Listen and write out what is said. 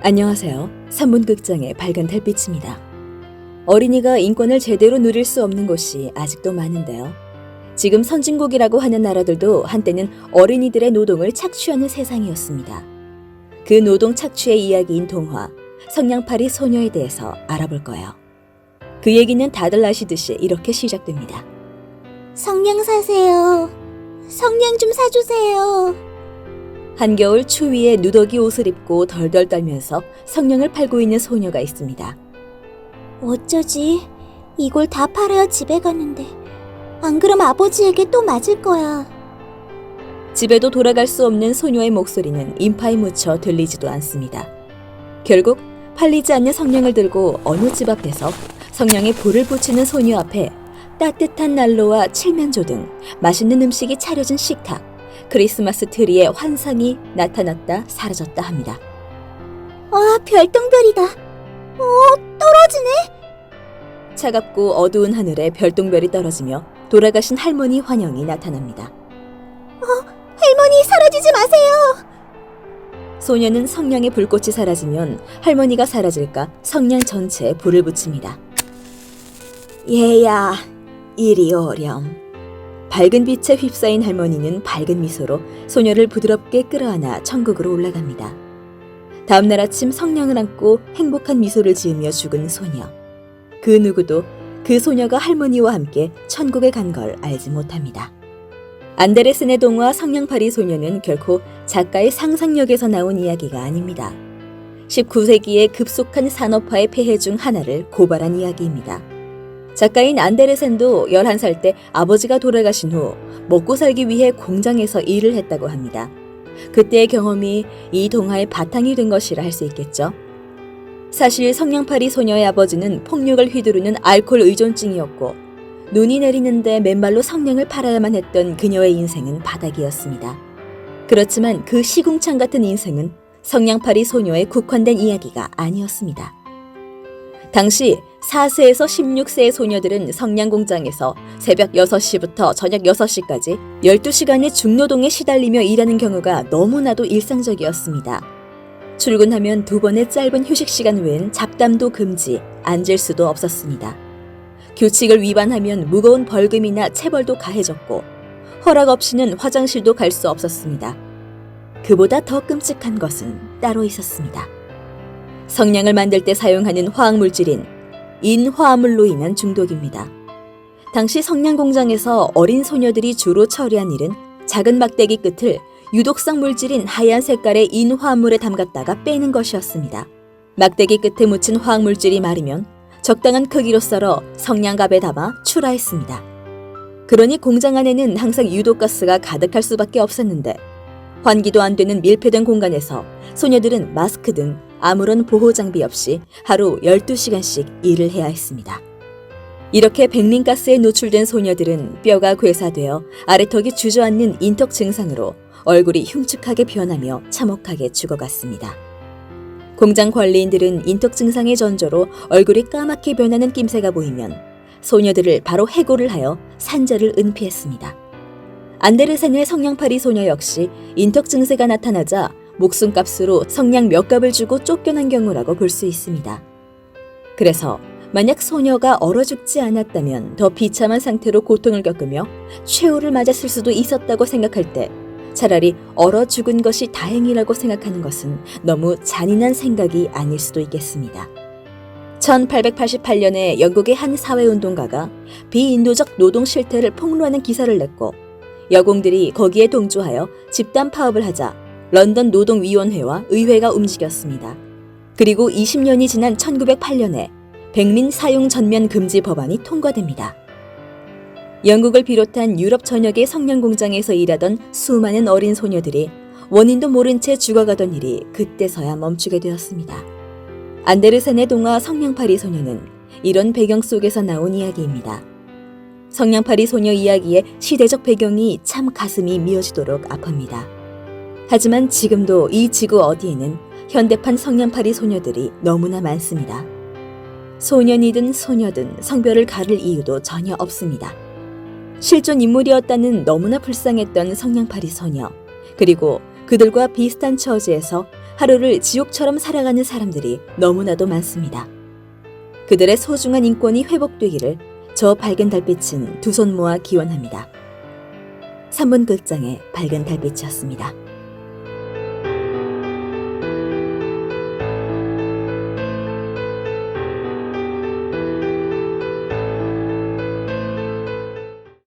안녕하세요. 산문극장의 밝은 달빛입니다. 어린이가 인권을 제대로 누릴 수 없는 곳이 아직도 많은데요. 지금 선진국이라고 하는 나라들도 한때는 어린이들의 노동을 착취하는 세상이었습니다. 그 노동 착취의 이야기인 동화 성냥팔이 소녀에 대해서 알아볼 거예요. 그 얘기는 다들 아시듯이 이렇게 시작됩니다. 성냥 사세요. 성냥 좀 사주세요. 한겨울 추위에 누더기 옷을 입고 덜덜 떨면서 성냥을 팔고 있는 소녀가 있습니다. 어쩌지? 이걸 다 팔아야 집에 가는데. 안 그럼 아버지에게 또 맞을 거야. 집에도 돌아갈 수 없는 소녀의 목소리는 인파에 묻혀 들리지도 않습니다. 결국 팔리지 않는 성냥을 들고 어느 집 앞에서 성냥에 불을 붙이는 소녀 앞에 따뜻한 난로와 칠면조 등 맛있는 음식이 차려진 식탁, 크리스마스 트리의 환상이 나타났다 사라졌다 합니다. 와, 별똥별이다. 떨어지네. 차갑고 어두운 하늘에 별똥별이 떨어지며 돌아가신 할머니 환영이 나타납니다. 할머니, 사라지지 마세요. 소녀는 성냥의 불꽃이 사라지면 할머니가 사라질까 성냥 전체에 불을 붙입니다. 얘야, 이리 오렴. 밝은 빛에 휩싸인 할머니는 밝은 미소로 소녀를 부드럽게 끌어안아 천국으로 올라갑니다. 다음날 아침 성냥을 안고 행복한 미소를 지으며 죽은 소녀. 그 누구도 그 소녀가 할머니와 함께 천국에 간 걸 알지 못합니다. 안데르센의 동화 성냥팔이 소녀는 결코 작가의 상상력에서 나온 이야기가 아닙니다. 19세기의 급속한 산업화의 폐해 중 하나를 고발한 이야기입니다. 작가인 안데르센도 11살 때 아버지가 돌아가신 후 먹고 살기 위해 공장에서 일을 했다고 합니다. 그때의 경험이 이 동화의 바탕이 된 것이라 할 수 있겠죠. 사실 성냥팔이 소녀의 아버지는 폭력을 휘두르는 알코올 의존증이었고 눈이 내리는데 맨발로 성냥을 팔아야만 했던 그녀의 인생은 바닥이었습니다. 그렇지만 그 시궁창 같은 인생은 성냥팔이 소녀에 국한된 이야기가 아니었습니다. 당시 4세에서 16세의 소녀들은 성냥 공장에서 새벽 6시부터 저녁 6시까지 12시간의 중노동에 시달리며 일하는 경우가 너무나도 일상적이었습니다. 출근하면 2번의 짧은 휴식 시간 외엔 잡담도 금지, 앉을 수도 없었습니다. 규칙을 위반하면 무거운 벌금이나 체벌도 가해졌고 허락 없이는 화장실도 갈 수 없었습니다. 그보다 더 끔찍한 것은 따로 있었습니다. 성냥을 만들 때 사용하는 화학물질인 인화합물로 인한 중독입니다. 당시 성냥 공장에서 어린 소녀들이 주로 처리한 일은 작은 막대기 끝을 유독성 물질인 하얀 색깔의 인화합물에 담갔다가 빼는 것이었습니다. 막대기 끝에 묻힌 화학물질이 마르면 적당한 크기로 썰어 성냥갑에 담아 출하했습니다. 그러니 공장 안에는 항상 유독가스가 가득할 수밖에 없었는데 환기도 안 되는 밀폐된 공간에서 소녀들은 마스크 등 아무런 보호 장비 없이 하루 12시간씩 일을 해야 했습니다. 이렇게 백린가스에 노출된 소녀들은 뼈가 괴사되어 아래턱이 주저앉는 인턱 증상으로 얼굴이 흉측하게 변하며 참혹하게 죽어갔습니다. 공장 관리인들은 인턱 증상의 전조로 얼굴이 까맣게 변하는 낌새가 보이면 소녀들을 바로 해고를 하여 산자를 은폐했습니다. 안데르센의 성냥팔이 소녀 역시 인턱 증세가 나타나자 목숨값으로 성냥 몇 갑을 주고 쫓겨난 경우라고 볼 수 있습니다. 그래서 만약 소녀가 얼어 죽지 않았다면 더 비참한 상태로 고통을 겪으며 최후를 맞았을 수도 있었다고 생각할 때 차라리 얼어 죽은 것이 다행이라고 생각하는 것은 너무 잔인한 생각이 아닐 수도 있겠습니다. 1888년에 영국의 한 사회운동가가 비인도적 노동 실태를 폭로하는 기사를 냈고 여공들이 거기에 동조하여 집단 파업을 하자 런던 노동위원회와 의회가 움직였습니다. 그리고 20년이 지난 1908년에 백린 사용 전면 금지 법안이 통과됩니다. 영국을 비롯한 유럽 전역의 성냥 공장에서 일하던 수많은 어린 소녀들이 원인도 모른 채 죽어가던 일이 그때서야 멈추게 되었습니다. 안데르센의 동화 성냥팔이 소녀는 이런 배경 속에서 나온 이야기입니다. 성냥팔이 소녀 이야기의 시대적 배경이 참 가슴이 미어지도록 아픕니다. 하지만 지금도 이 지구 어디에는 현대판 성냥팔이 소녀들이 너무나 많습니다. 소년이든 소녀든 성별을 가릴 이유도 전혀 없습니다. 실존 인물이었다는 너무나 불쌍했던 성냥팔이 소녀, 그리고 그들과 비슷한 처지에서 하루를 지옥처럼 살아가는 사람들이 너무나도 많습니다. 그들의 소중한 인권이 회복되기를 저 밝은 달빛은 두 손 모아 기원합니다. 3분 극장의 밝은 달빛이었습니다.